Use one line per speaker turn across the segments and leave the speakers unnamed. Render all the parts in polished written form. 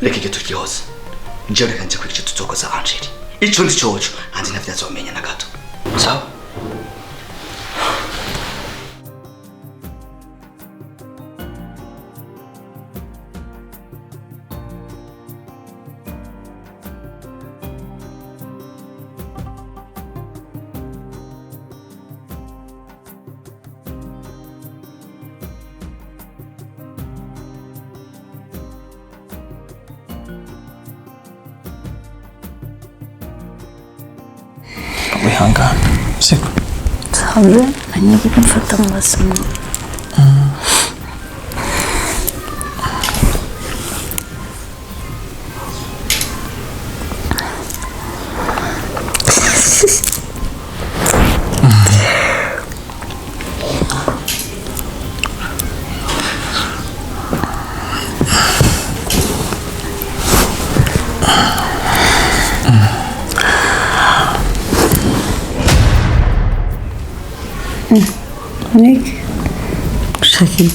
reka icyo tukihoza njyewe reka nje kwica tuzokoza Angeli icyo ndi cyoco hanze nafite azomenya na gato sawa
wihangana siko
sabe nanye kumfata mu masomo Nick, Shaki.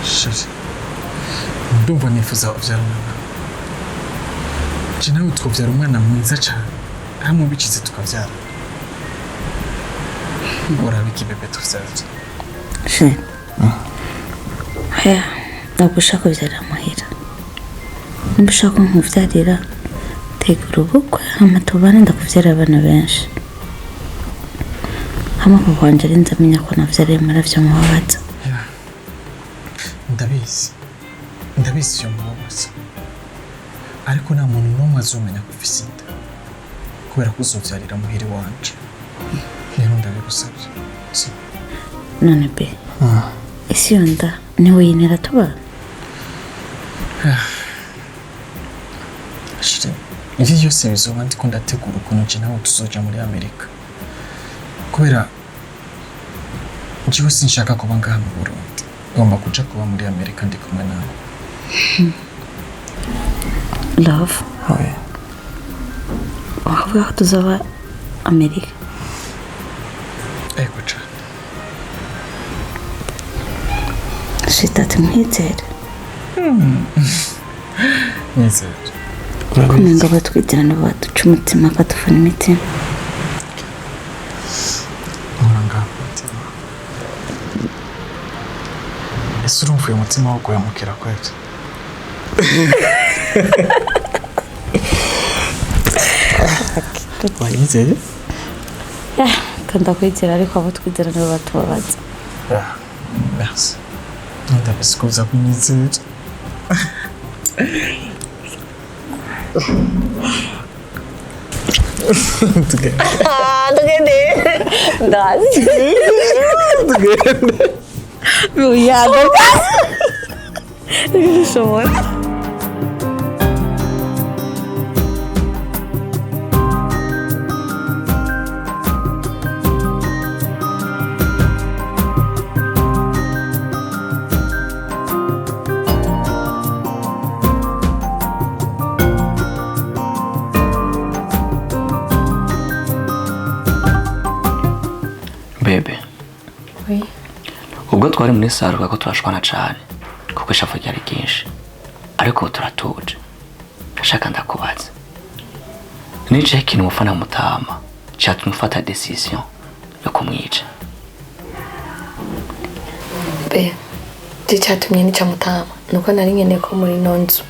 Shaki. Ndumva nifuza kubyara umwana. Je nawe twobyara umwana mwiza cyane. Hamwe bikize tukabyara. Urabiki bebe tuzaza.
She. Haya, nagushaka kubyara amahera. Mbishaka nkuvyarira. Tegura ubukwe amatubana ndakuvyara abana benshi. Hama kukwanje rinza menya ko navyariye maravyo mubabaza.
Ndabizi yo mubabaza. Ariko nta muntu n'umwe azomenya ko ufise inda. Kubera ko uzovyarira muhiri wanje. Rero ndabigusabye.
None be. Isi yonda ni winera tuba.
Ivi yose bizoba ndiko ndategura ukuntu je nawe tuzoja muri Amerika. Kubera njyewe sinshaka kuba ngaha mu Burundi. Ngomba kuja kuba muri Amerika ndi kumwe nawe.
Love.
Oya.
Wavuga ko tuzaba Amerika.
Ego cyane.
Shitati mwizere.
Mwizere.
Kumenga batwitirana baduca umutima akatufana imitima.
Ese urumva uyu mutima wo guhemukira kwete? Wanyizeye?
Kanda kwizera ariko abo twizera nibo batubabaza.
Merci. Ndabizi ko uza kunyizera.
Tugende. Ndazi. Tugende. Uyado. Nishobora.
Bebe.
Oui.
Ubwo twari muri saruka ko turashwana cyane kuko shafa ryari ryinshi. Ariko turatuje. Ndashaka ndakubaza. Nije ikintu mufana mutama cyatumye ufata decision yo kumwica.
Be, cyatumye nica mutama nuko nari nkeneye ko muri nonzo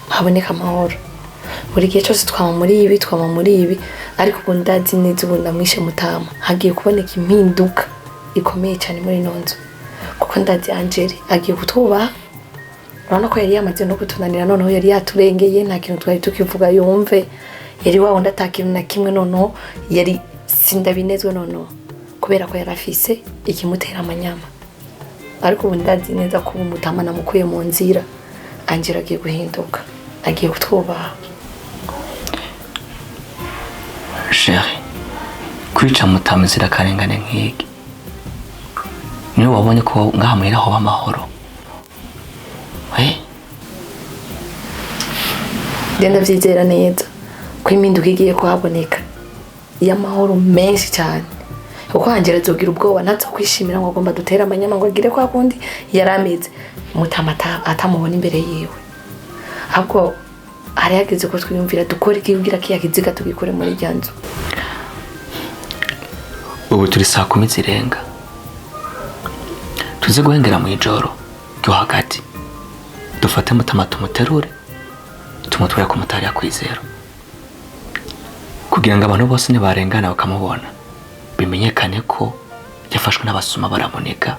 haboneka amahoro. Buri gihe cyose twama muri ibi ariko ubu ndazi neza ubu ndamwishe mutama hagiye kuboneka impinduka ikomeye cyane muri nonzo kuko ndazi Angeli agiye kutubaha. Urabona ko yari yamaze no kutunanira noneho yari yaturengeye nta kintu twari tukivuga yumve yari wa wundi atakintu na kimwe noneho yari sindabinezwe noneho kubera ko yari afise ikimutera amanyama. Ariko ubu ndazi neza ko umutama namukuye mu nzira Angeli agiye guhinduka agiye kutubaha.
Chérie, kwica mutama zira karengane nk'iki. Niyo wabonye ko ngaha muhira ho amahoro.
Genda byizera neza ko impinduka igiye kuhaboneka y'amahoro menshi cyane. Kuko Angela azogira ubwoba ntazo kwishimira ngo agomba dutera amanyama ngo agire kwa kundi yarameze. Mutama atamubona imbere yiwe ahubwo hari yageze ko twiyumvira dukora ikibwira ko yakiziga tugikore muri rya nzu.
Ubu turi saa 10 zirenga tuze guhengera mu ijoro ryo hagati dufate Mutama tumuterure tumutwara ku mutari yakwizera kugira ngo abantu bose nibarengana bakamubona bimenyekane ko yafashwe n'abasuma baramuneka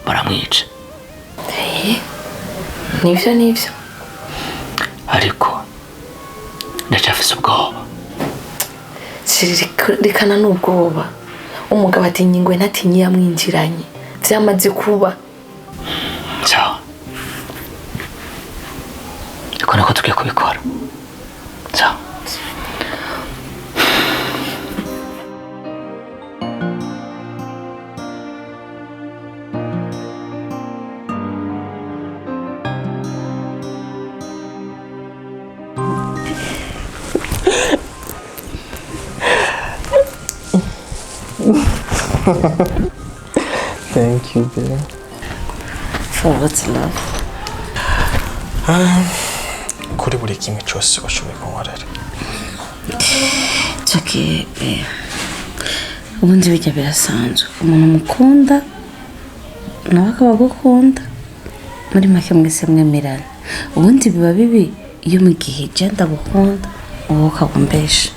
baramwica.
Nivyo
ariko ndacafise ubwoba.
Rikana n'ubwoba umugabo atinya ingwe ntatinye yamwinjiranye vyamaze kuba.
Ciao. Ko nako tugiye kubikora. Ciao.
Thank you, babe.
For what's love?
Kuri buri kimwe cyose washoboye kunkorera.
Tuki ubundi bijya birasanzwe umuntu mukunda nawe akaba agukunda muri make mwese mwemerana. Ubundi biba bibi iyo mu gihe genda gukunda uwo ukabumbesha.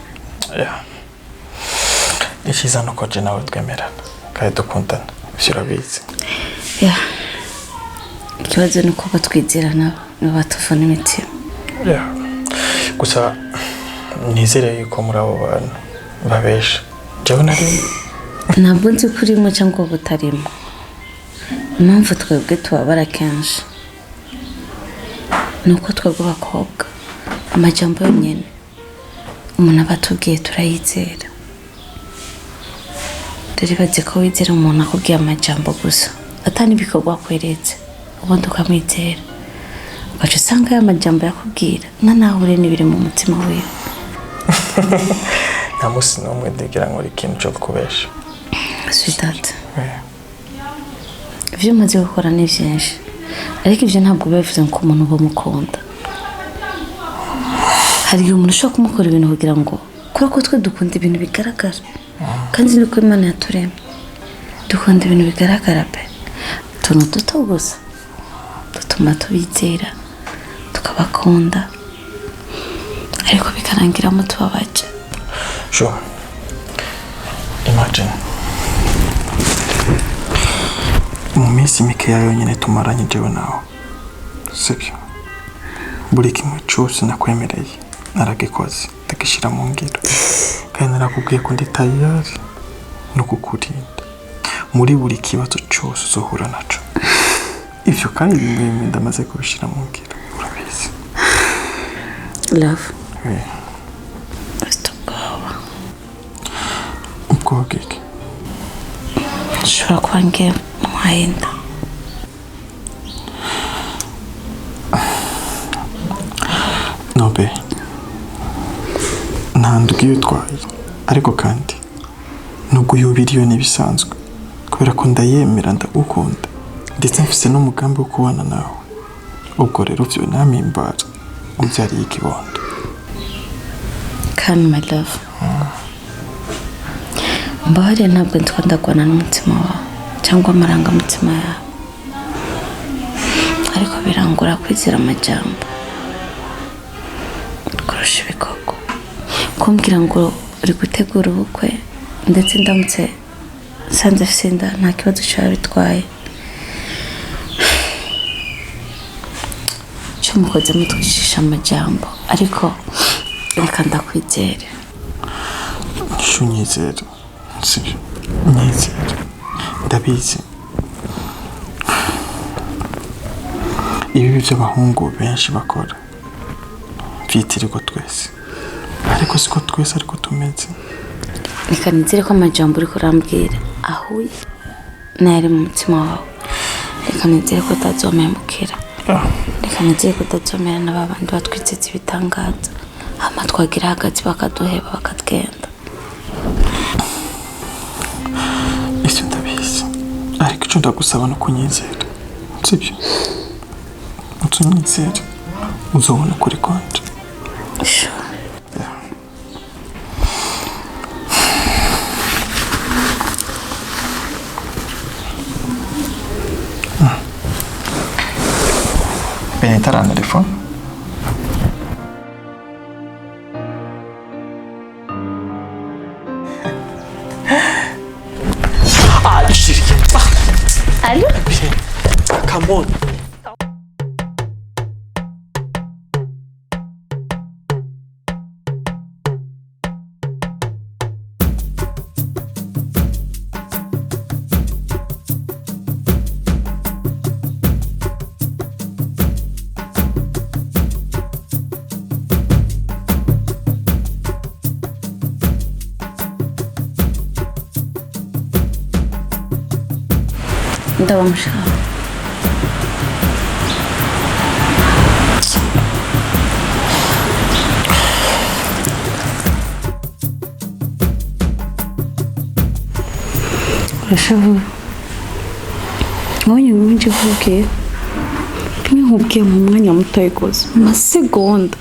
Ishiza nuko je nawe twemerana kandi dukundana urabizi.
Ikibazo ni uko batwizerana batuvuna imitima.
Gusa nizere yuko muri abo bantu babesha. Jewe nari
ntabwo nzi ko urimo cyangwa butarimo. Impamvu twebwe tubabara kenshi ni uko twebwe abakobwa amajambo yonyine umuntu aba atubwiye turayizera. Turibaze ko wizera umuntu akubwiye amajambo gusa atani ibikorwa akweretse ubundi ukamwizera ugaca usanga aya majambo yakubwira nahure n'ibiri mu mutima wiwe.
nta musi n'umwe ndigira ngo ikintu cyo kubesha.
Sweetheart, ibyo umaze gukora ni byinshi ariko ibyo ntabwo biba bivuze ko umuntu uba umukunda. Hari igihe umuntu ushobora kumukora ibintu kugira ngo kubera ko twe dukunda ibintu bigaragara kandi niko Imana yaturemye dukunda ibintu bigaragara pe. Tuntu duto gusa dutuma tubizera tukabakunda ariko bikarangira mu tubabaje.
Sure. Imagine mu minsi mikeya yonyine tumaranye jewe nawe sibyo buri kimwe cyose nakwemereye naragikoze ndagishira mu ngiro kandi narakubwiye ko ndi tayari no kukurinda muri buri kibazo cyose uzohura naco. Ivyo kandi bimwe ndamaze kubishira mu ngiro urabizi.
Love.
Ubwoba bw'iki?
Ushobora kuba ngiye mu mahenda.
Nobe ntandugiye utwaye ariko kandi nubwo yubiriyo n'ibisanzwe kubera ko ndayemera ndagukunda ndetse mfise n'umugambi wo kubana nawe. Ubwo rero byo namimbara umbyariye ikibondo.
Come my love. Mbahari ntabwo ndakwana n'umutima wawe cyangwa amarangamutima yawe ariko birangora kwizera amajambo kurusha ibikorwa. Kumbwira ngo uri gutegura ubukwe ndetse ndamutse sanze sinda nta kibazo cyaba bitwaye cyo mukoze mutwishisha amajambo ariko reka ndakwizere.
Shunyizera sibyo nyizera ndabizi ibi by'abahungu benshi bakora byitirirwa twese ariko siko twese ariko tumeze.
Reka nizere ko amajambo uri kurambwira ahuye nari mu mutima wawe. Reka nizere ko utazomemukira. Reka nizere ko utazomera n'abandi batwitsetse ibitangaza hama twagira hagati bakaduheba bakatwenda.
Icyo ndabizi ariko icyo ndagusaba no kunyizera sibyo utunyizere uzobona kuri konti. Penetrare nel telefono. Ah, shit.
Allô?
Come on.
ndabamushaka urashavuye nkabonye mwinshi vukiye nkubwiye mu mwanya muto rwose mu masegonda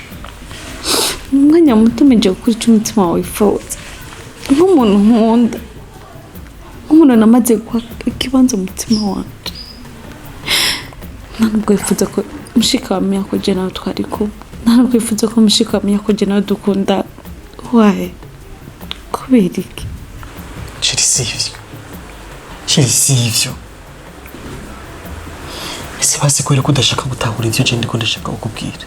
mu mwanya muto meje gukora icyo umutima wawe wifuza nk'umuntu nkunda nk'umuntu namaze guha ikibanza umutima wanjye ntabwo wifuza ko mushika wamenya ko je nawe twari kumwe ntabwo wifuza ko mushika wamenya ko je nawe dukunda wae kubera iki
Sivyo ese basi kwera ko udashaka gutahura ivyo je ndiko ndashaka kukubwira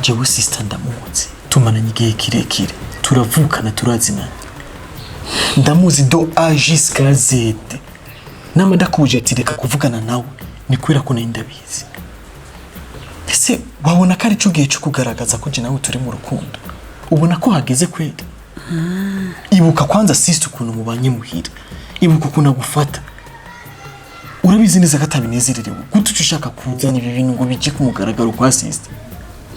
jewe sister ndamuzi tumananye igihe kirekire turavukana turazinana ndamuzi do A jusqu'à Z nama ndakuje ati reka kuvugana nawe ni kwera ko nari ndabizi ese wabona ko ari cyo gihe cyo kugaragaza ko je nawe turi mu rukundo ubona ko hageze kwera ibuka kwanza sister ukuntu mubanye muhira ibuka ukuntu agufata urabizi neza ko atabinezererewe gute ushaka kuzana ibi bintu ngo bije kumugaragaro kwa sister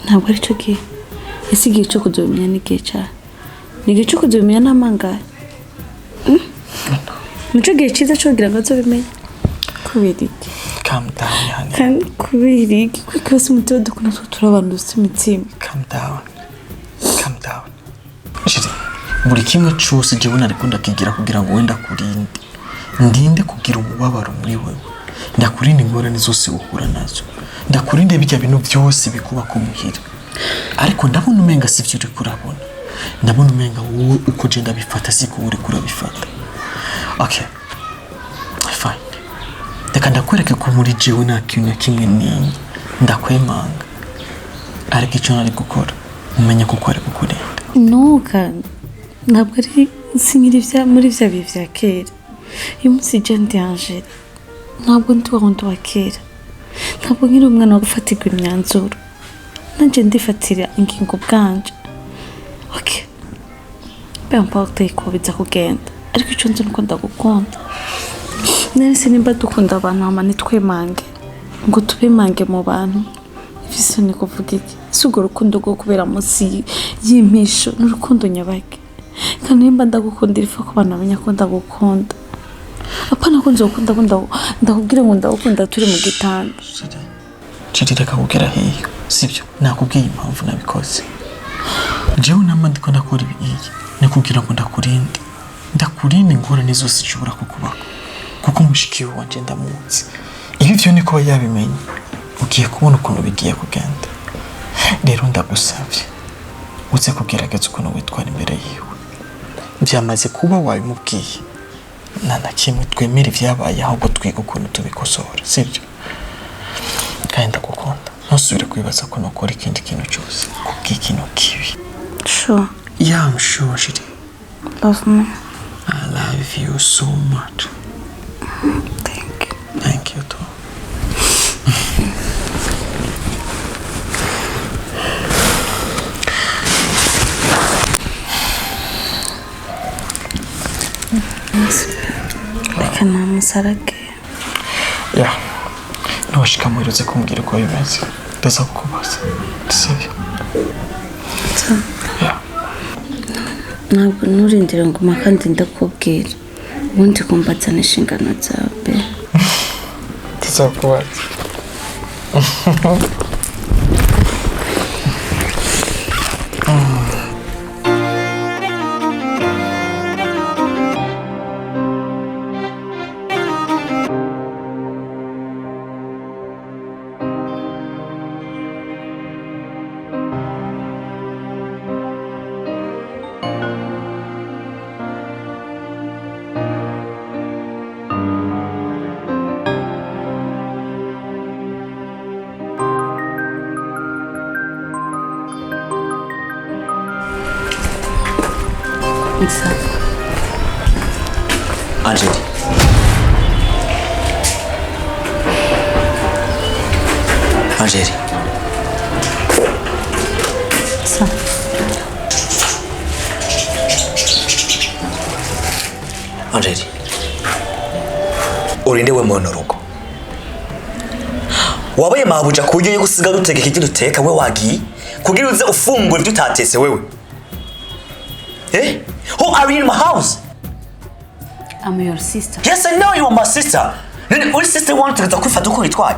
ntabwo ari cyo gihe ese igihe cyo kuzomenya n'igihe cyane n'igihe cyo kuzomenya n'amangahe muco gihe cyiza cyo kugira ngo azobimenye kubera iki
calm down yani
kandi kubera iki kuko se umutima dukunda turabantu dufite imitima
calm down shiri buri kimwe cyose je bona ariko ndakigira kugira ngo wenda kurinde ndinde kugira umubabaro muri wewe ndakurinde ingorane zose uhura nazo ndakurinde bijya bintu byose bikuba ko muhira ariko ndabona umenga sivyo uri kurabona ndabona umenga wowe uko je ndabifata siko uri kurabifata okay fine reka ndakwereke ko muri jewe nta kintu kimwe ni ndakwemanga ariko icyo nari gukora umenya ko kwari kukurenda
nuka ntabwo ari sinkiri vya muri vya bihe vya kera uyu munsi je ndi Angela ntabwo ndi wa wundi wa kera ntabwo nkiri umwana wo gufatirwa imyanzuro nanje ndifatira ingingo bwanje okay bampa ko biza kugenda ariko icyo nzi nuko ndagukunda nese nimba dukunda abantu amane twemange ngo tubimange mu bantu ivise ni kuvuga iki sugo rukundo rwo kubera munsi y'impisho n'urukundo nyabake kandi nimba ndagukundira ifa ko abantu bamenya ko ndagukunda apana ko nzokunda ko ndakubwira ngo ndagukunda turi mu gitanda
reka kugera hiyo sibyo nakubwiye impamvu nabikoze jewe nama ndiko ndakora ibi ni kugira ngo ndakurinde ingorane zose zishobora kukubaho kuko umushikiwe wanje ndamuzi ibi byo niko yabimenye ugiye kubona ukuntu bigiye kugenda rero ndagusabye uze kugerageza ukuntu witwara imbere yiwe byamaze kuba wabimubwiye nta kimwe twemera ibyabaye ahubwo twiga ukuntu tubikosora sibyo kandi ndagukunda ntusubire kwibaza ko nukora ikindi kintu cyose kubw'ikintu kibi
sure
yeah I'm sure shiri
love me
I love you so much thank you too
reka namusarage
yeah ntushika muherutse kumbwira uko bimeze ndaza kukubaza sibyo
ntabwo nurindira ngo kandi ndakubwira ubundi kumbatsana inshingano zawe
tuzakubaza
Isa.
Angeli. Angeli.
Isa.
Angeli. Urinde we mwono rugo. Wabaye mabuja kuburyo yo gusiga duteka iki duteka we wagiye kugira uze ufungura ibyo utatese wewe. Eh? Who are you in my house?
I'm your sister.
Yes, I know you are my sister. Then all sister want to kwifata uko witwaye.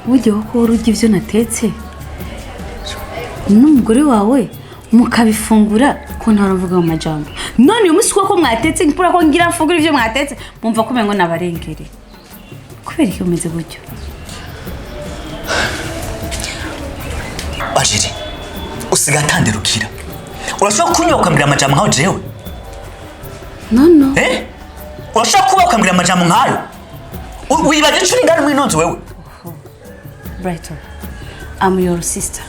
Ujye ukora ivyo natetse. N'umugore wawe mukabifungura ko ntaravuga mu majambo. None umusiko ko mwatetse nkipura ko ngira mfungura ivyo mwatetse mumva ko mengo nabarengere. Kubera iki umeze gutyo?
Angeli. Usigatandurukira. Urashobora kunyoka mbira amajambo nkaho jewe?
No.
Urashobora kuba ukambira amajambo nkayo? Wibaje curi ngani mwinonzo wewe?
Brighton. I'm your sister.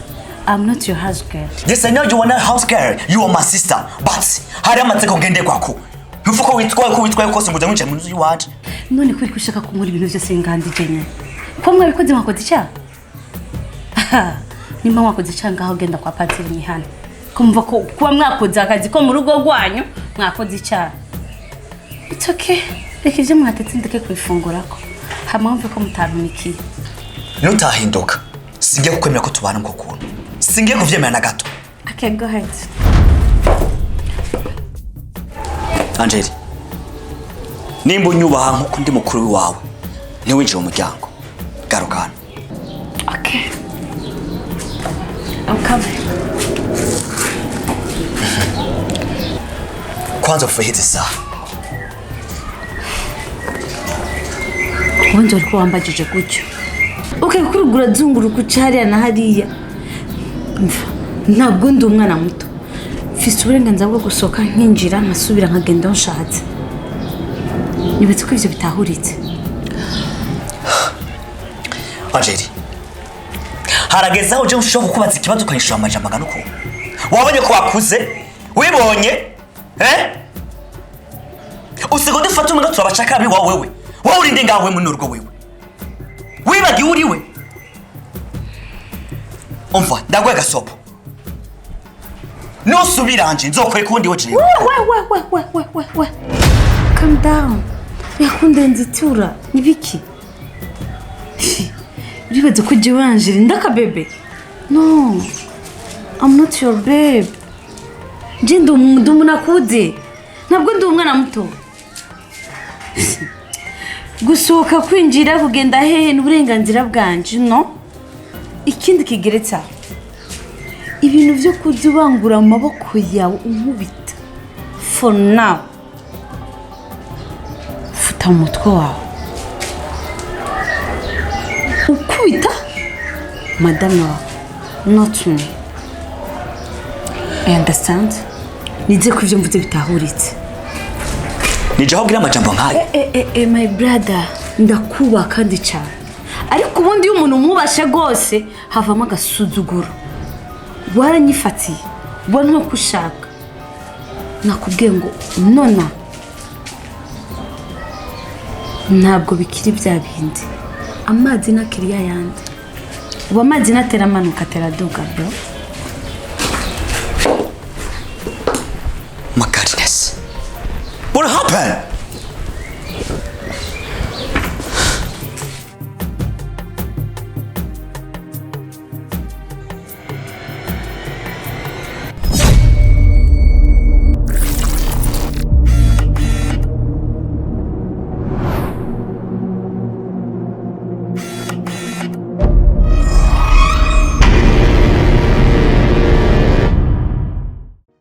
I'm not your house girl.
Yes, I know you are not house girl. You are my sister. But hari amatseko ngende kwako. Ntufuko witwaye kose ngo jamuje mu nzu yiwaje.
None kuri kushaka kumura ibintu byose ngandi jenye. Ko mwabikoze mwakoze cya? Nimba mwakoze cyanga aho genda kwa patiri mihana. Kumva ko kuba mwakoze akazi ko mu rugo rwanyu mwakoze icyaha. It's okay. Reka ivyo mwatetse ndeke kwifungurako. Hamamve ko mutabinikiye.
Nutahinduka. Singiye kukwemera ko tubana mu kuntu. Singiye kuvyemera na gato.
Okay, go ahead.
Angeli. Nimba unyubaha nkuko ndi mukuru wawe. Ntiwinjire mu muryango. Garukana.
Okay. I'm coming.
Kwanza ufuhize saa.
Wanje ariko wambajije gutyo. Okay, kurugura zunguruka cyariya na hariya. Ntabwo ndi umwana muto. Mfise uburenganzira bwo gusohoka nkinjira nkasubira nkagenda nshatse. Nibetse ko ivyo bitahuritse.
Angeli. Harageza uje ushobora kukubaza ikibazo ukanyishura amajambo angana uko. Wabonye ko wakuze? Wibonye? Usigo dufata umwe turabashaka abi wawe. Wowe urinde ngawe mu nurwo wewe. Wibagi uriwe. Umva ndagwe gasopo. No subira anje nzokore kundi woje.
We. Calm down. Yakunde nzitura. Nibiki? Bibaze ko je wanjiri ndaka bebe. No. I'm not your babe. Jindo nakuze. Ntabwo ndi umwana muto. Gusohoka kwinjira kugenda hehe n'uburenganzira bwanje no. Ikindi kigeretsa. Ibintu byo kuzubangura mu maboko yawe umubita. For now. Futa umutwe wawe. Ukubita? Madame, not me. I understand. Nize ko ivyo mvuze bitahuritse.
Nije aho bwira amajambo nkayo.
My brother, ndakuba kandi cyane. Ariko ubundi umuntu umubashe gose havamo agasuzuguro. Waranyifatiye. Ubona nko kushaka. Nakubwiye ngo nona. Ntabwo bikiri bya bindi. Amazi nakiriya yandi. Ubu amazi natera manuka teraduga bro.
My goodness. What happened?